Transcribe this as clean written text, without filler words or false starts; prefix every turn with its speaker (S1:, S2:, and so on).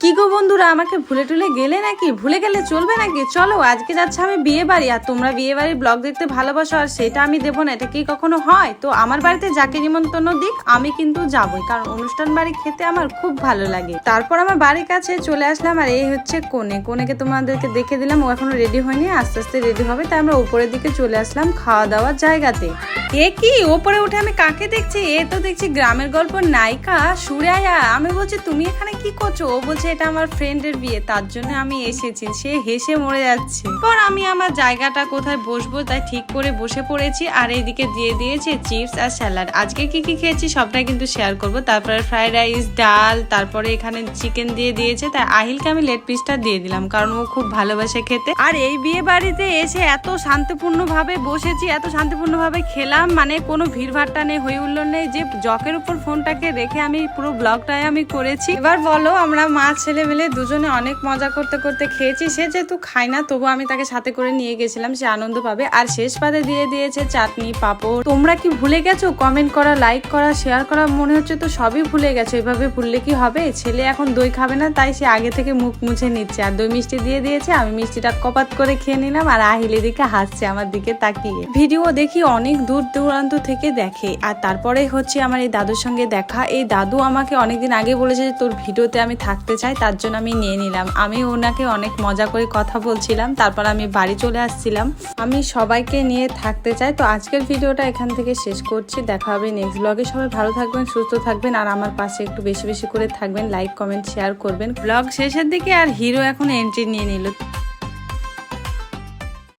S1: কি গো বন্ধুরা, আমাকে ভুলে টুলে গেলে নাকি? ভুলে গেলে চলবে নাকি? চলো আজকে যাচ্ছে আমি বিয়ে বাড়ি, আর তোমরা বিয়ে বাড়ির ব্লগ দেখতে ভালোবাসো আর সেটা আমি দেবো না, এটা কি কখনো হয়? তো আমার বাড়িতে যাকে নিমন্ত্রণ দিক আমি কিন্তু যাবই, কারণ অনুষ্ঠান বাড়ি খেতে আমার খুব ভালো লাগে। তারপর আমার বাড়ির কাছে চলে আসলাম, আর এই হচ্ছে কোনেকে তোমাদেরকে দেখে দিলাম, ও এখনো রেডি হয়নি, আস্তে আস্তে রেডি হবে। তাই আমরা উপরের দিকে চলে আসলাম খাওয়া দাওয়ার জায়গাতে। এ কি ওপরে উঠে আমি কাকে দেখছি? এ তো দেখছি গ্রামের গল্প নায়িকা সুরাইয়া। আমি বলছি তুমি এখানে কি করছো? ও বলছে এটা আমার ফ্রেন্ডের বিয়ে, তার জন্য আমি এসেছি। সে হেসে মরে যাচ্ছে। পর আমি আমার জায়গাটা কোথায় বসবো তাই ঠিক করে বসে পড়েছি, আর এইদিকে দিয়ে দিয়েছে চিপস আর স্যালাড। আজকে কি কি খেয়েছি সবটাই কিন্তু শেয়ার করবো। তারপরে ফ্রাইড রাইস, ডাল, তারপরে এখানে চিকেন দিয়ে দিয়েছে। তাই আহিলকে আমি লেগ পিসটা দিয়ে দিলাম, কারণ ও খুব ভালোবাসে খেতে। আর এই বিয়ে বাড়িতে এসে এত শান্তিপূর্ণ ভাবে বসেছি, এত শান্তিপূর্ণ ভাবে খেলাম, মানে কোনো ভিড়ভাট্টা নেই, হই হুল্লোড় নেই। যে জকের উপর ফোনটাকে রেখে আমি পুরো ব্লগটাই আমি করেছি। এবার বলো, আমরা মা ছেলে মিলে দুজনে অনেক মজা করতে করতে খেয়েছি। সে যেহেতু খায় না, তবু আমি তাকে সাথে করে নিয়ে গেছিলাম, সে আনন্দ পাবে। আর শেষ পাতে দিয়ে দিয়েছে চাটনি, পাঁপড়। তোমরা কি ভুলে গেছো? কমেন্ট করা, লাইক করা, শেয়ার করা, মনে হচ্ছে তো সবই ভুলে গেছো। এভাবে ভুললে কি হবে? ছেলে এখন দই খাবে না, তাই সে আগে থেকে মুখ মুছে নিচ্ছে। আর দই মিষ্টি দিয়ে দিয়েছে, আমি মিষ্টিটা কপাত করে খেয়ে নিলাম। আর আহিলের দিকে হাসছে আমার দিকে তাকিয়ে। ভিডিও দেখি অনেক দূর দূরান্ত থেকে দেখে। আর তারপরে হচ্ছে আমার এই দাদুর সঙ্গে দেখা। এই দাদু আমাকে অনেকদিন আগে বলেছে যে তোর ভিডিওতে আমি থাকতে চাই, তার জন্য আমি নিয়ে নিলাম। আমি ওনাকে অনেক মজা করে কথা বলছিলাম, তারপর আমি বাড়ি চলে আসছিলাম। আমি সবাইকে নিয়ে থাকতে চাই। তো আজকের ভিডিওটা এখান থেকে শেষ করছি, দেখা হবে নেক্সট ব্লগে। সবাই ভালো থাকবেন, সুস্থ থাকবেন, আর আমার পাশে একটু বেশি বেশি করে থাকবেন, লাইক কমেন্ট শেয়ার করবেন। ব্লগ শেষের দিকে আর হিরো এখন এন্ট্রি নিয়ে নিল।